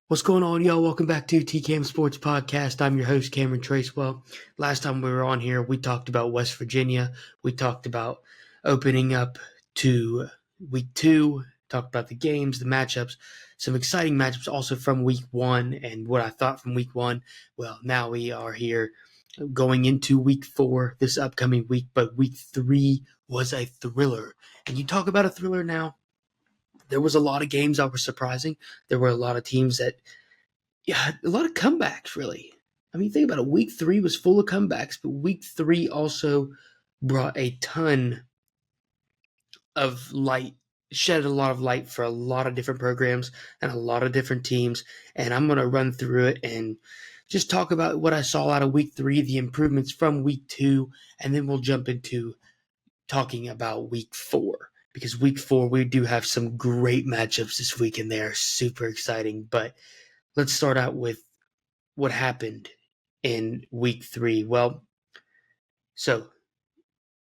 What's going on, y'all? Welcome back to TCAM Sports Podcast. I'm your host, Cameron Tracewell. Last time we were on here, we talked about West Virginia. We talked about opening up to week 2, talked about the games, the matchups, some exciting matchups also from week 1 and what I thought from week 1. Well, now we are here going into week 4 this upcoming week, but week 3 was a thriller. And you talk about a thriller now. There was a lot of games that were surprising. There were a lot of teams that a lot of comebacks, really. I mean, think about it. Week 3 was full of comebacks, but week 3 also brought a ton of light, shed a lot of light for a lot of different programs and a lot of different teams. And I'm going to run through it and just talk about what I saw out of week 3, the improvements from week 2, and then we'll jump into talking about week 4. Because week 4, we do have some great matchups this week, and they are super exciting. But let's start out with what happened in week 3. Well, so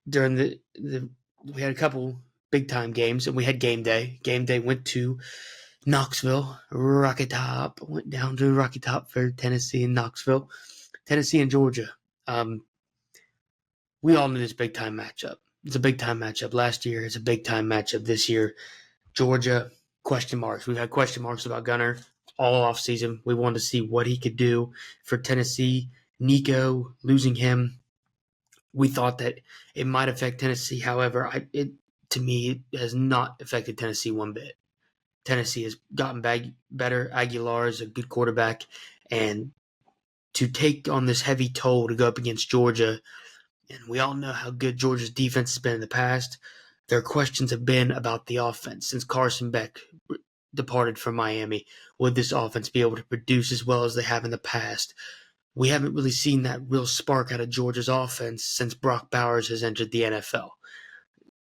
during we had a couple big time games, and we had game day. Game day went to Knoxville, Rocky Top. Went down to Rocky Top for Tennessee and Knoxville, Tennessee and Georgia. We all knew this big time matchup. It's a big time matchup last year. It's a big time matchup this year. Georgia, question marks. We've had question marks about Gunner all off season. We wanted to see what he could do for Tennessee. Nico, losing him, we thought that it might affect Tennessee. However, to me, it has not affected Tennessee one bit. Tennessee has gotten better. Aguilar is a good quarterback, and to take on this heavy toll to go up against Georgia, and we all know how good Georgia's defense has been in the past. Their questions have been about the offense since Carson Beck departed from Miami. Would this offense be able to produce as well as they have in the past? We haven't really seen that real spark out of Georgia's offense since Brock Bowers has entered the NFL.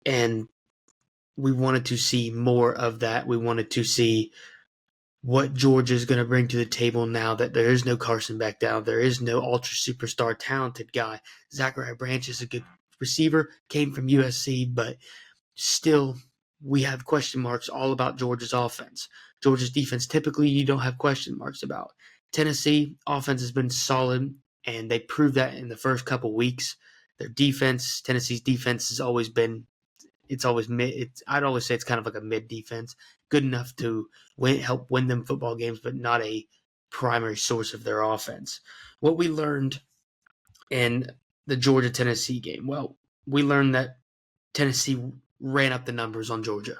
And we wanted to see more of that. We wanted to see what Georgia is going to bring to the table now that there is no Carson Beck down. There is no ultra superstar talented guy. Zachariah Branch is a good receiver, came from USC, but still we have question marks all about Georgia's offense. Georgia's defense, typically you don't have question marks about. Tennessee offense has been solid, and they proved that in the first couple weeks. Their defense, Tennessee's defense has always been, it's always mid. I'd always say it's kind of like a mid defense, good enough to help win them football games, but not a primary source of their offense. What we learned in the Georgia-Tennessee game, well, we learned that Tennessee ran up the numbers on Georgia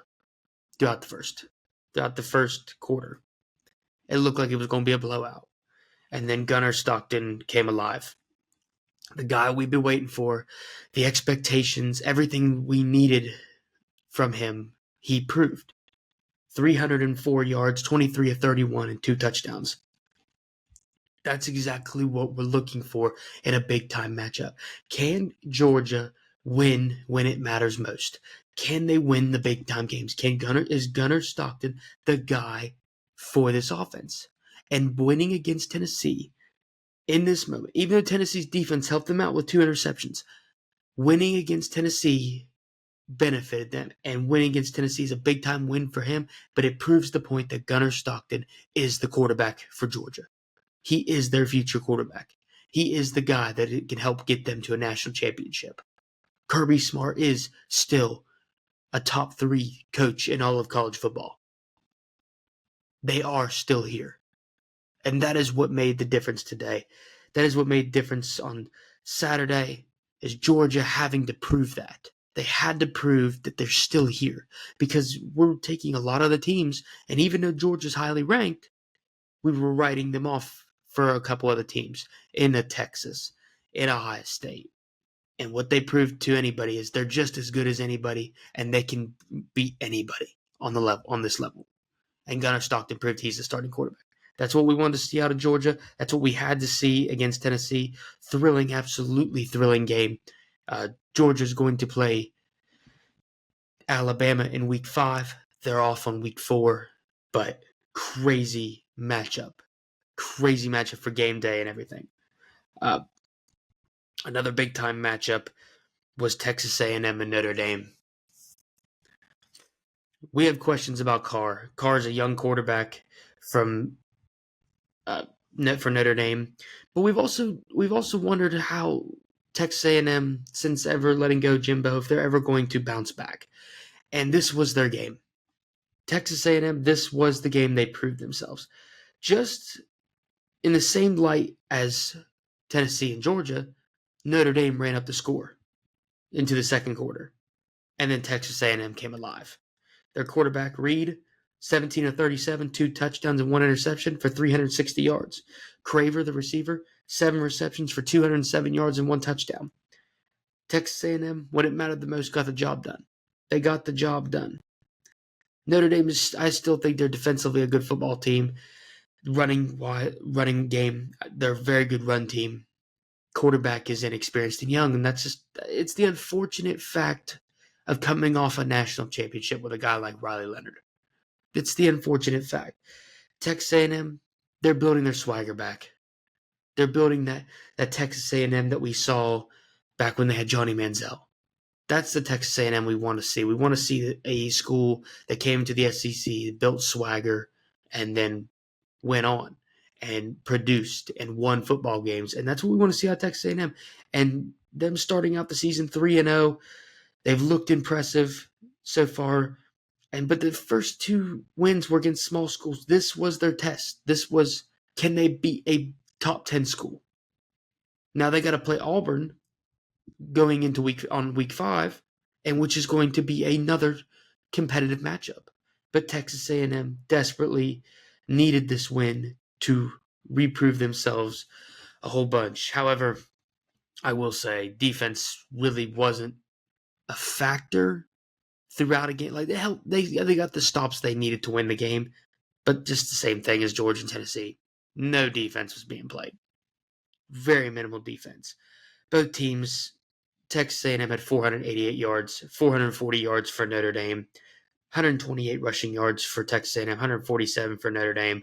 throughout the first quarter. It looked like it was going to be a blowout. And then Gunner Stockton came alive. The guy we've been waiting for, the expectations, everything we needed from him, he proved. 304 yards, 23 of 31, and 2 touchdowns. That's exactly what we're looking for in a big-time matchup. Can Georgia win when it matters most? Can they win the big-time games? Is Gunner Stockton the guy for this offense? And winning against Tennessee in this moment, even though Tennessee's defense helped them out with 2 interceptions, winning against Tennessee benefited them, and winning against Tennessee is a big-time win for him, but it proves the point that Gunner Stockton is the quarterback for Georgia. He is their future quarterback. He is the guy that can help get them to a national championship. Kirby Smart is still a top 3 coach in all of college football. They are still here. And that is what made the difference today. That is what made the difference on Saturday, is Georgia having to prove that. They had to prove that they're still here, because we're taking a lot of the teams, and even though Georgia's highly ranked, we were writing them off for a couple other teams in Texas, in Ohio State. And what they proved to anybody is they're just as good as anybody, and they can beat anybody on this level. And Gunner Stockton proved he's the starting quarterback. That's what we wanted to see out of Georgia. That's what we had to see against Tennessee. Thrilling, absolutely thrilling game. Georgia's going to play Alabama in week 5. They're off on week 4, but crazy matchup. Crazy matchup for game day and everything. Another big-time matchup was Texas A&M and Notre Dame. We have questions about Carr. Carr is a young quarterback from uh, net for Notre Dame. But we've also wondered how Texas A&M, since ever letting go Jimbo, if they're ever going to bounce back. And this was their game. Texas A&M, this was the game they proved themselves. Just in the same light as Tennessee and Georgia, Notre Dame ran up the score into the second quarter, and then Texas A&M came alive. Their quarterback, Reed, 17 of 37, 2 touchdowns and 1 interception for 360 yards. Craver, the receiver, 7 receptions for 207 yards and 1 touchdown. Texas A&M, when it mattered the most, got the job done. They got the job done. Notre Dame I still think they're defensively a good football team. Running game, they're a very good run team. Quarterback is inexperienced and young, and it's the unfortunate fact of coming off a national championship with a guy like Riley Leonard. It's the unfortunate fact. Texas A&M, they're building their swagger back. They're building that Texas A&M that we saw back when they had Johnny Manziel. That's the Texas A&M we want to see. We want to see a school that came to the SEC, built swagger, and then went on and produced and won football games. And that's what we want to see out of Texas A&M. And them starting out the season 3-0, they've looked impressive so far. But the first 2 wins were against small schools. This was their test. This was, can they beat a top 10 school? Now they got to play Auburn going into week 5, and which is going to be another competitive matchup. But Texas A&M desperately needed this win to reprove themselves a whole bunch. However, I will say defense really wasn't a factor throughout a game. Like they got the stops they needed to win the game, but just the same thing as Georgia and Tennessee. No defense was being played. Very minimal defense. Both teams, Texas A&M had 488 yards, 440 yards for Notre Dame, 128 rushing yards for Texas A&M, 147 for Notre Dame.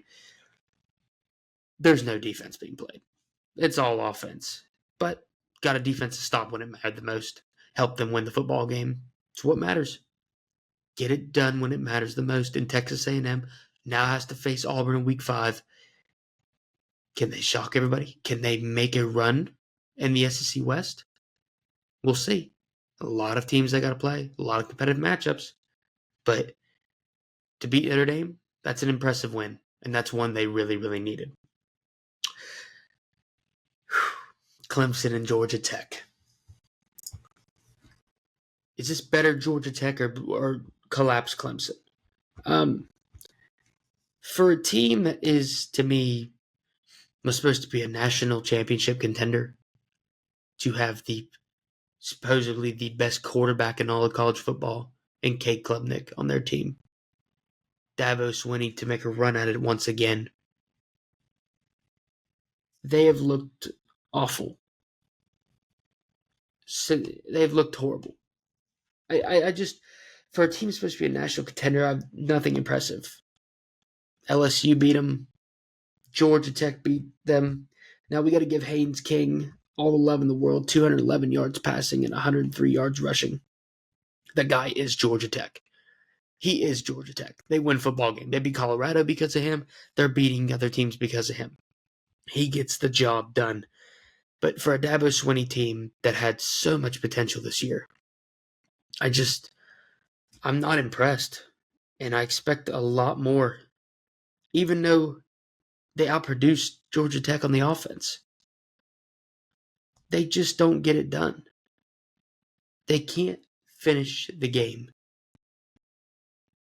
There's no defense being played. It's all offense. But got a defense to stop when it mattered the most. Help them win the football game. It's what matters. Get it done when it matters the most. And Texas A&M now has to face Auburn in week 5. Can they shock everybody? Can they make a run in the SEC West? We'll see. A lot of teams they got to play. A lot of competitive matchups. But to beat Notre Dame, that's an impressive win. And that's one they really, really needed. Clemson and Georgia Tech. Is this better Georgia Tech or collapse Clemson? For a team that is, to me, was supposed to be a national championship contender, to have supposedly the best quarterback in all of college football in Cade Klubnik on their team, Dabo Swinney to make a run at it once again. They have looked awful. They've looked horrible. I just, for a team supposed to be a national contender, I have nothing impressive. LSU beat them. Georgia Tech beat them. Now we got to give Haynes King all the love in the world, 211 yards passing and 103 yards rushing. That guy is Georgia Tech. He is Georgia Tech. They win football game. They beat Colorado because of him. They're beating other teams because of him. He gets the job done. But for a Dabo Swinney team that had so much potential this year, I'm not impressed. And I expect a lot more. Even though they outproduced Georgia Tech on the offense, they just don't get it done. They can't finish the game.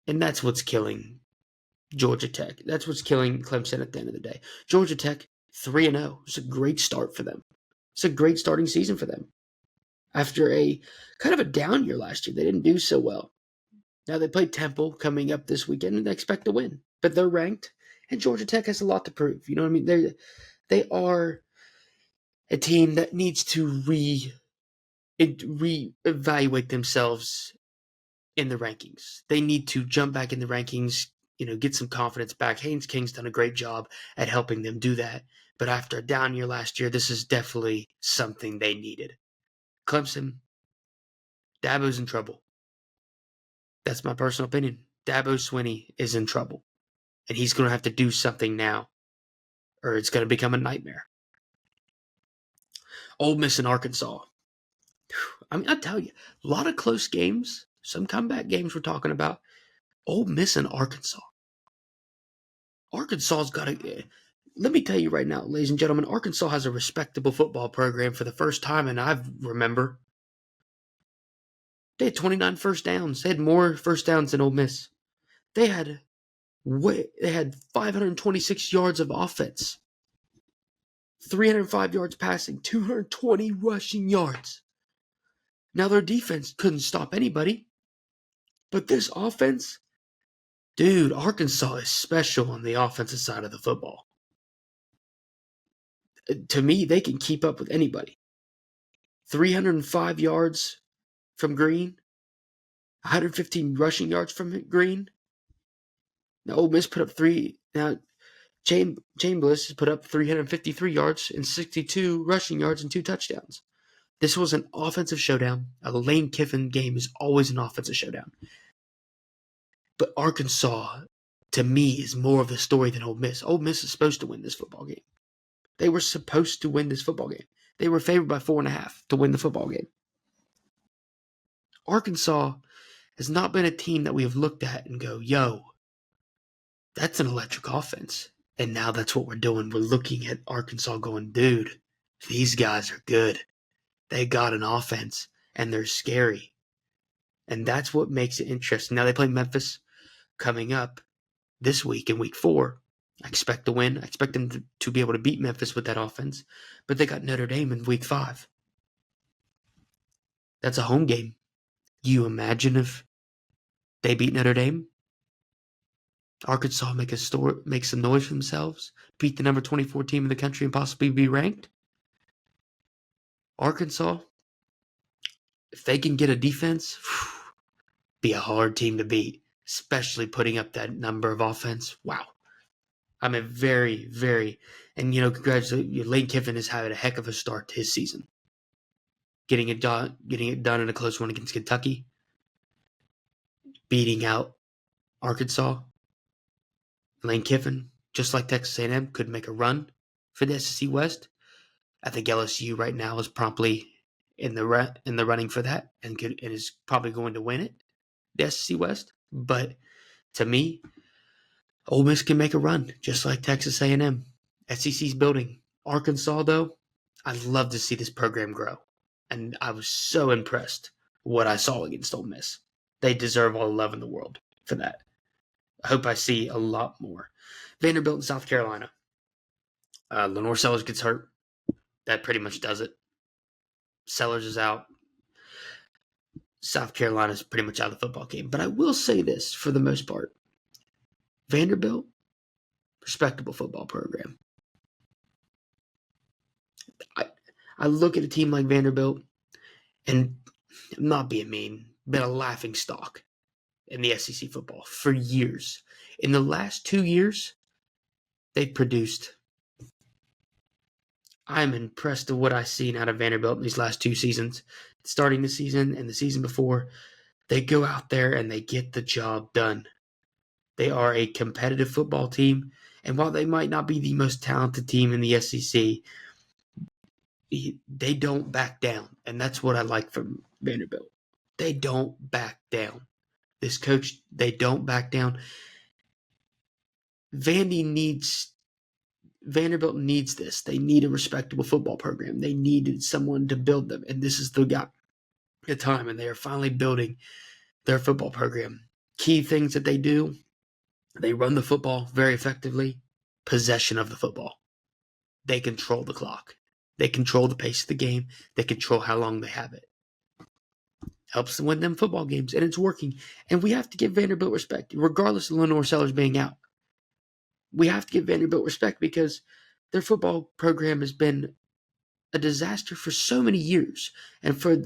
And that's what's killing Georgia Tech. That's what's killing Clemson at the end of the day. Georgia Tech, 3-0. It's a great start for them. It's a great starting season for them. After a kind of a down year last year, they didn't do so well. Now they play Temple coming up this weekend, and they expect to win. But they're ranked, and Georgia Tech has a lot to prove. You know what I mean? They are a team that needs to reevaluate themselves in the rankings. They need to jump back in the rankings, get some confidence back. Haynes King's done a great job at helping them do that. But after a down year last year, this is definitely something they needed. Clemson, Dabo's in trouble. That's my personal opinion. Dabo Swinney is in trouble. And he's going to have to do something now, or it's going to become a nightmare. Ole Miss and Arkansas. I mean, I tell you, a lot of close games, some comeback games we're talking about. Ole Miss and Arkansas. Arkansas's got a. Let me tell you right now, ladies and gentlemen, Arkansas has a respectable football program for the first time, and I remember. They had 29 first downs. They had more first downs than Ole Miss. They had 526 yards of offense, 305 yards passing, 220 rushing yards. Now their defense couldn't stop anybody, but this offense, dude, Arkansas is special on the offensive side of the football. To me, they can keep up with anybody. 305 yards from Green, 115 rushing yards from Green. Now Ole Miss put up three. Now Chambliss has put up 353 yards and 62 rushing yards and 2 touchdowns. This was an offensive showdown. A Lane Kiffin game is always an offensive showdown. But Arkansas, to me, is more of the story than Ole Miss. Ole Miss is supposed to win this football game. They were supposed to win this football game. They were favored by 4.5 to win the football game. Arkansas has not been a team that we have looked at and go, yo, that's an electric offense. And now that's what we're doing. We're looking at Arkansas going, dude, these guys are good. They got an offense, and they're scary. And that's what makes it interesting. Now they play Memphis coming up this week in week 4. I expect to win. I expect them to be able to beat Memphis with that offense. But they got Notre Dame in week 5. That's a home game. You imagine if they beat Notre Dame? Arkansas make some noise for themselves, beat the number 24 team in the country and possibly be ranked? Arkansas, if they can get a defense, be a hard team to beat, especially putting up that number of offense. Wow. I'm a very, very, and congratulations, Lane Kiffin has had a heck of a start to his season. Getting it done in a close one against Kentucky, beating out Arkansas. Lane Kiffin, just like Texas A&M, could make a run for the SEC West. I think LSU right now is promptly in the running for that and is probably going to win it, the SEC West. But to me, Ole Miss can make a run, just like Texas A&M. SEC's building. Arkansas, though, I'd love to see this program grow. And I was so impressed what I saw against Ole Miss. They deserve all the love in the world for that. I hope I see a lot more. Vanderbilt and South Carolina. Lenore Sellers gets hurt. That pretty much does it. Sellers is out. South Carolina's pretty much out of the football game. But I will say this for the most part. Vanderbilt, respectable football program. I look at a team like Vanderbilt, and I'm not being mean, been a laughing stock in the SEC football for years. In the last 2 years, they've produced. I'm impressed with what I've seen out of Vanderbilt in these last 2 seasons. Starting the season and the season before, they go out there and they get the job done. They are a competitive football team, and while they might not be the most talented team in the SEC, they don't back down, and that's what I like from Vanderbilt. They don't back down. This coach, they don't back down. Vanderbilt needs this. They need a respectable football program. They needed someone to build them, and this is the time, and they are finally building their football program. Key things that they do, they run the football very effectively. Possession of the football. They control the clock. They control the pace of the game. They control how long they have it. Helps them win them football games, and it's working. And we have to give Vanderbilt respect, regardless of Lenore Sellers being out. We have to give Vanderbilt respect because their football program has been a disaster for so many years. And for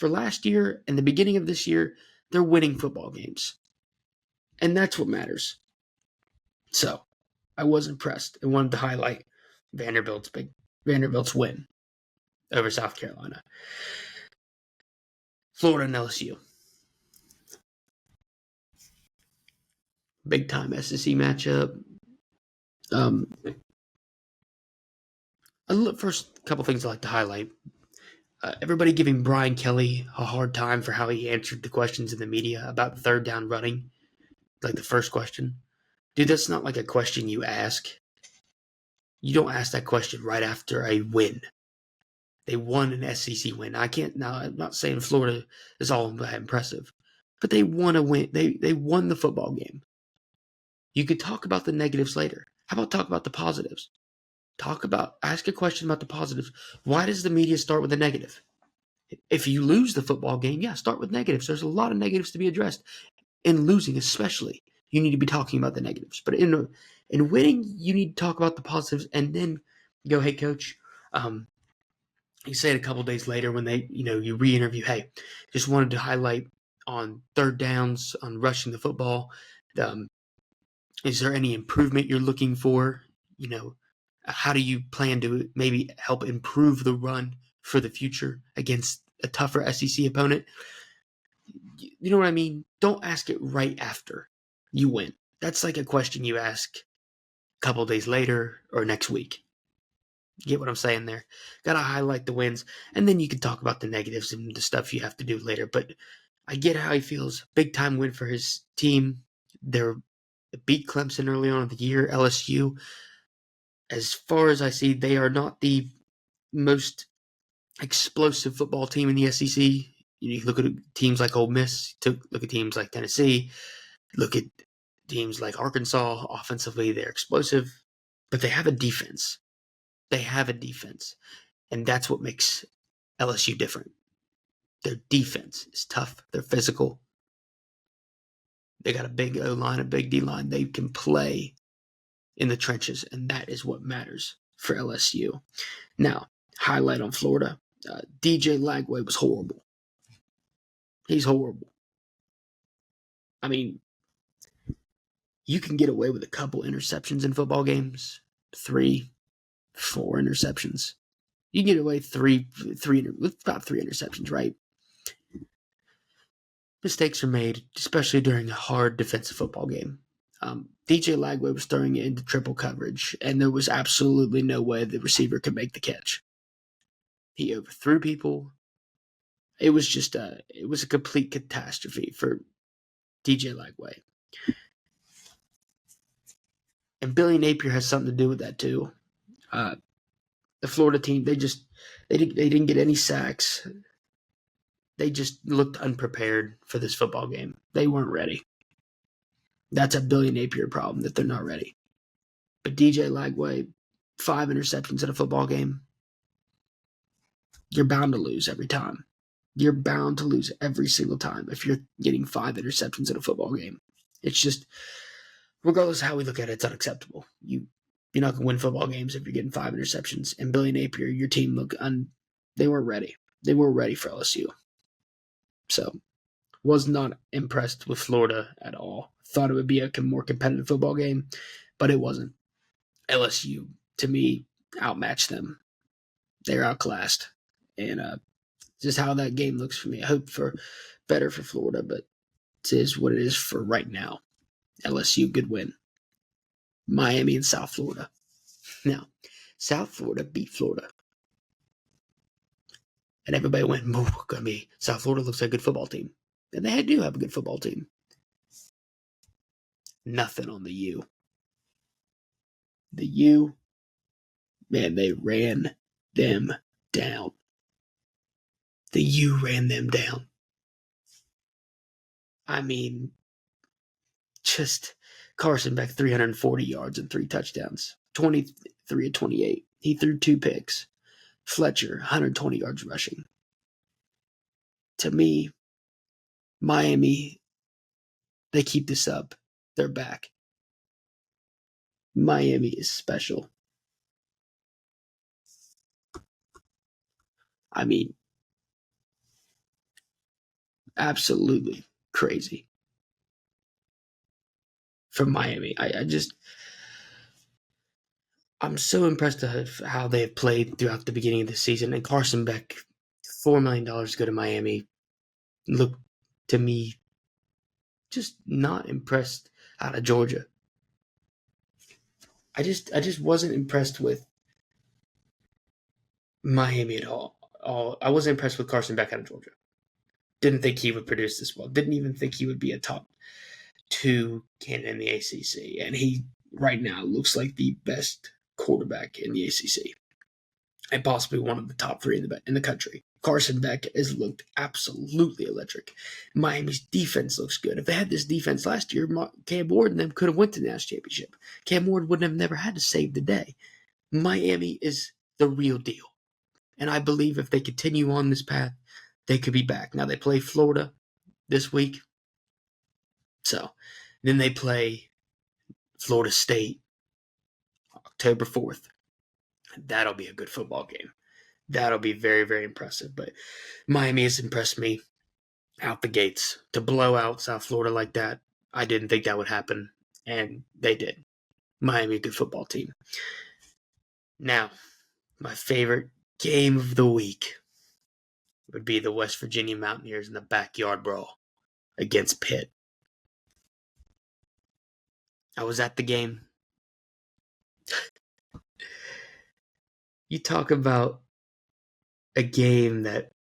last year and the beginning of this year, they're winning football games. And that's what matters. So, I was impressed and wanted to highlight Vanderbilt's win over South Carolina. Florida and LSU. Big time SEC matchup. First couple things I'd like to highlight. Everybody giving Brian Kelly a hard time for how he answered the questions in the media about third down running, like the first question. Dude, that's not like a question you ask. You don't ask that question right after a win. They won an SEC win. I'm not saying Florida is all that impressive, but they won a win. They won the football game. You could talk about the negatives later. How about talk about the positives? Ask a question about the positives. Why does the media start with the negative? If you lose the football game, yeah, start with negatives. There's a lot of negatives to be addressed. In losing, especially, you need to be talking about the negatives. But in winning, you need to talk about the positives and then go, hey, coach. You say it a couple days later when you re-interview. Hey, just wanted to highlight on third downs, on rushing the football. Um, is there any improvement you're looking for? How do you plan to maybe help improve the run for the future against a tougher SEC opponent? You know what I mean? Don't ask it right after you win. That's like a question you ask a couple days later or next week. You get what I'm saying there? Got to highlight the wins, and then you can talk about the negatives and the stuff you have to do later. But I get how he feels. Big time win for his team. They beat Clemson early on in the year. LSU, as far as I see, they are not the most explosive football team in the SEC. You look at teams like Ole Miss, look at teams like Tennessee, look at teams like Arkansas. Offensively, they're explosive, but they have a defense. And that's what makes LSU different. Their defense is tough. They're physical. They got a big O-line, a big D-line. They can play in the trenches, and that is what matters for LSU. Now, highlight on Florida. DJ Lagway was horrible. He's horrible. I mean, you can get away with a couple interceptions in football games. 3, 4 interceptions. You can get away with about 3 interceptions, right? Mistakes are made, especially during a hard defensive football game. DJ Lagway was throwing it into triple coverage, and there was absolutely no way the receiver could make the catch. He overthrew people. It was a complete catastrophe for DJ Lagway. And Billy Napier has something to do with that too. The Florida team, they didn't get any sacks. They just looked unprepared for this football game. They weren't ready. That's a Billy Napier problem, that they're not ready. But DJ Lagway, 5 interceptions in a football game. You're bound to lose every time. You're bound to lose every single time if you're getting 5 interceptions in a football game. It's just, regardless of how we look at it, it's unacceptable. You're not going to win football games if you're getting 5 interceptions. And Billy Napier, your team they weren't ready. They weren't ready for LSU. So, was not impressed with Florida at all. Thought it would be a more competitive football game, but it wasn't. LSU, to me, outmatched them. They're outclassed. And just how that game looks for me. I hope for better for Florida, but it is what it is for right now. LSU, good win. Miami and South Florida. Now, South Florida beat Florida. And everybody went, South Florida looks like a good football team. And they do have a good football team. Nothing on the U. The U, man, they ran them down. The U ran them down. I mean, just Carson Beck, 340 yards and 3 touchdowns. 23 of 28. He threw 2 picks. Fletcher, 120 yards rushing. To me, Miami, they keep this up. They're back. Miami is special. I mean, absolutely crazy from Miami. I'm so impressed with how they have played throughout the beginning of the season. And Carson Beck, $4 million to go to Miami, looked to me just not impressed out of Georgia. I just wasn't impressed with Miami at all. I wasn't impressed with Carson Beck out of Georgia. Didn't think he would produce this well. Didn't even think he would be a top 2 candidate in the ACC. And he right now looks like the best quarterback in the ACC and possibly one of the top 3 in the country. Carson Beck has looked absolutely electric. Miami's defense looks good. If they had this defense last year, Cam Ward and them could have went to the national championship. Cam Ward would have never had to save the day. Miami is the real deal. And I believe if they continue on this path, they could be back. Now they play Florida this week. So then they play Florida State October 4th. That'll be a good football game. That'll be very, very impressive. But Miami has impressed me out the gates. To blow out South Florida like that, I didn't think that would happen. And they did. Miami, a good football team. Now, my favorite game of the week would be the West Virginia Mountaineers in the backyard brawl against Pitt. I was at the game. You talk about a game that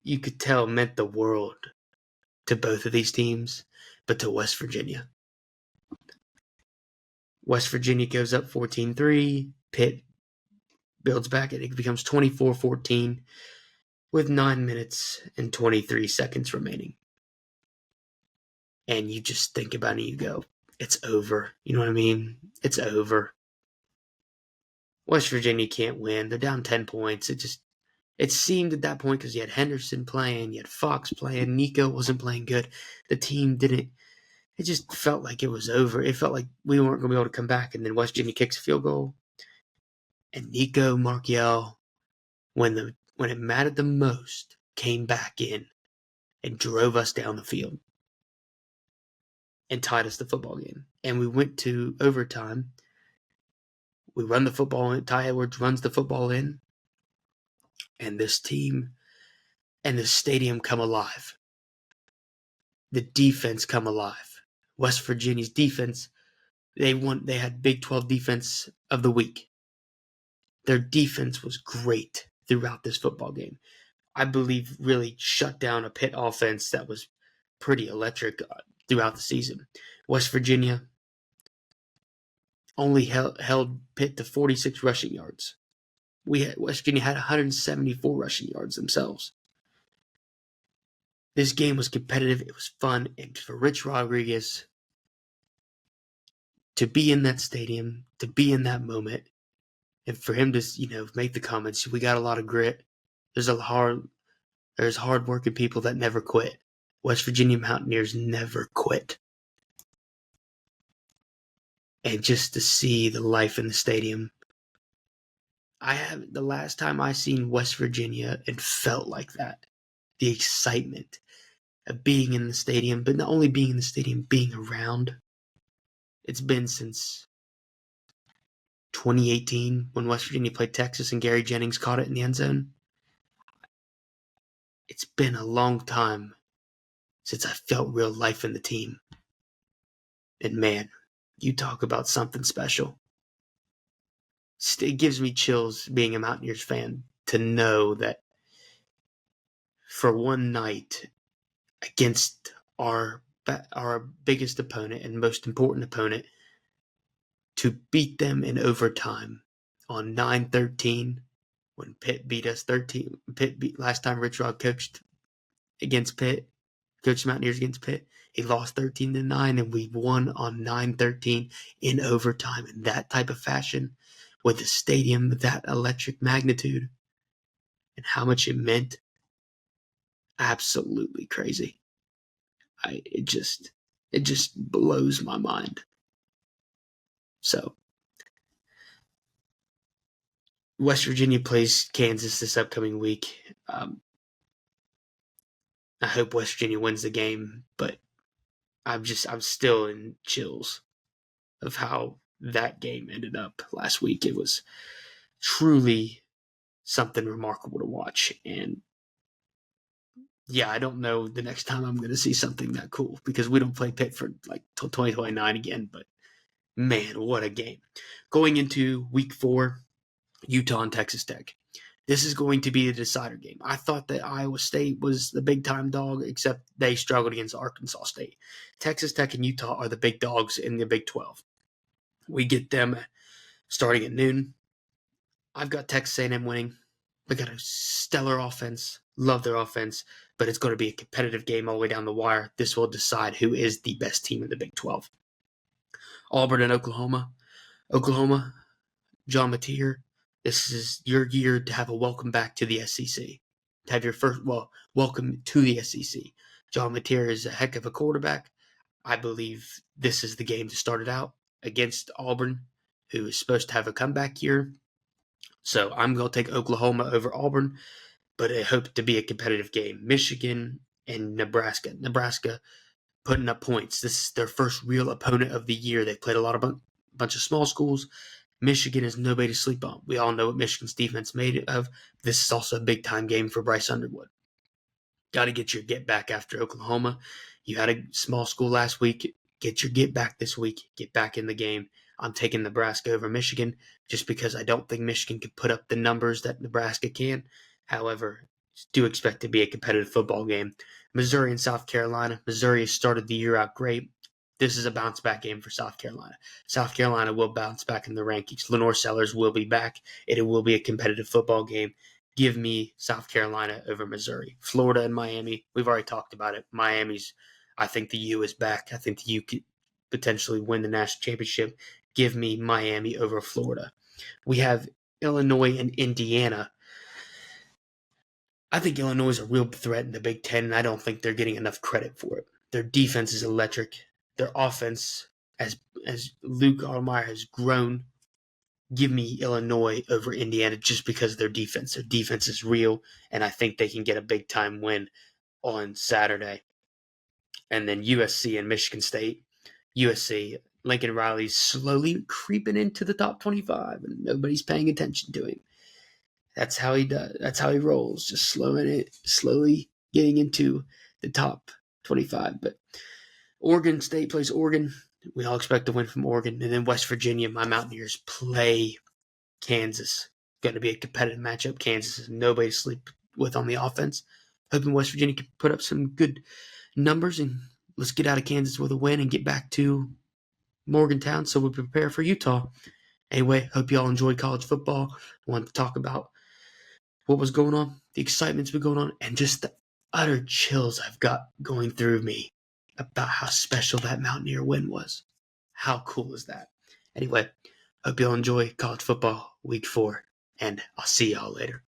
you could tell meant the world to both of these teams, but to West Virginia. West Virginia goes up 14-3. Pitt builds back. It becomes 24-14 with 9 minutes and 23 seconds remaining. And you just think about it and you go, it's over. You know what I mean? It's over. West Virginia can't win. They're down 10 points. It seemed at that point because you had Henderson playing, you had Fox playing, Nico wasn't playing good. The team didn't. It just felt like it was over. It felt like we weren't going to be able to come back. And then West Virginia kicks a field goal. And Nico Marchiel, when it mattered the most, came back in and drove us down the field and tied us the football game. And we went to overtime. We run the football in. Ty Edwards runs the football in. And this team and the stadium come alive. The defense come alive. West Virginia's defense, they had Big 12 defense of the week. Their defense was great throughout this football game. I believe really shut down a Pitt offense that was pretty electric throughout the season. West Virginia only held Pitt to 46 rushing yards. West Virginia had 174 rushing yards themselves. This game was competitive. It was fun. And for Rich Rodriguez to be in that stadium, to be in that moment, and for him to, make the comments, we got a lot of grit. There's hard-working people that never quit. West Virginia Mountaineers never quit. And just to see the life in the stadium, the last time I seen West Virginia and felt like that, the excitement of being in the stadium, but not only being in the stadium, being around. It's been since 2018 when West Virginia played Texas and Gary Jennings caught it in the end zone. It's been a long time since I felt real life in the team. And man, you talk about something special. It gives me chills being a Mountaineers fan to know that for one night against our biggest opponent and most important opponent, to beat them in overtime on 9-13 when Pitt beat us 13. Last time Rich Rod coached against Pitt, coached Mountaineers against Pitt, he lost 13-9, and we won on 9-13 in overtime in that type of fashion with a stadium with that electric magnitude and how much it meant. Absolutely crazy. It just blows my mind. So, West Virginia plays Kansas this upcoming week. I hope West Virginia wins the game, but I'm still in chills of how that game ended up last week. It was truly something remarkable to watch. And yeah, I don't know the next time I'm going to see something that cool because we don't play Pitt for like till 2029 again. But man, what a game. Going into week 4, Utah and Texas Tech. This is going to be the decider game. I thought that Iowa State was the big time dog, except they struggled against Arkansas State. Texas Tech and Utah are the big dogs in the Big 12. We get them starting at noon. I've got Texas A&M winning. They got a stellar offense. Love their offense, but it's going to be a competitive game all the way down the wire. This will decide who is the best team in the Big 12. Auburn and Oklahoma. Oklahoma, John Mateer, this is your year to have a welcome back to the SEC. To have your first, welcome to the SEC. John Mateer is a heck of a quarterback. I believe this is the game to start it out against Auburn, who is supposed to have a comeback year. So I'm going to take Oklahoma over Auburn, but I hope to be a competitive game. Michigan and Nebraska. Nebraska putting up points. This is their first real opponent of the year. They played a lot of bunch of small schools. Michigan is nobody to sleep on. We all know what Michigan's defense made of. This is also a big-time game for Bryce Underwood. Got to get your get back after Oklahoma. You had a small school last week. Get your get back this week. Get back in the game. I'm taking Nebraska over Michigan just because I don't think Michigan can put up the numbers that Nebraska can. However, do expect to be a competitive football game. Missouri and South Carolina. Missouri has started the year out great. This is a bounce back game for South Carolina. South Carolina will bounce back in the rankings. Lenore Sellers will be back. It will be a competitive football game. Give me South Carolina over Missouri. Florida and Miami, we've already talked about it. I think the U is back. I think the U could potentially win the national championship. Give me Miami over Florida. We have Illinois and Indiana. I think Illinois is a real threat in the Big Ten, and I don't think they're getting enough credit for it. Their defense is electric. Their offense, as Luke Altmyer has grown, give me Illinois over Indiana just because of their defense. Their defense is real, and I think they can get a big-time win on Saturday. And then USC and Michigan State. USC, Lincoln Riley's slowly creeping into the top 25, and nobody's paying attention to him. That's how he does. That's how he rolls, just slowly getting into the top 25. But Oregon State plays Oregon. We all expect to win from Oregon. And then West Virginia, my Mountaineers play Kansas. Going to be a competitive matchup. Kansas is nobody to sleep with on the offense. Hoping West Virginia can put up some good numbers, and let's get out of Kansas with a win and get back to Morgantown so we prepare for Utah. Anyway, hope you all enjoyed college football. I wanted to talk about what was going on, the excitement's been going on, and just the utter chills I've got going through me about how special that Mountaineer win was. How cool is that? Anyway, hope you all enjoy college football week 4, and I'll see y'all later.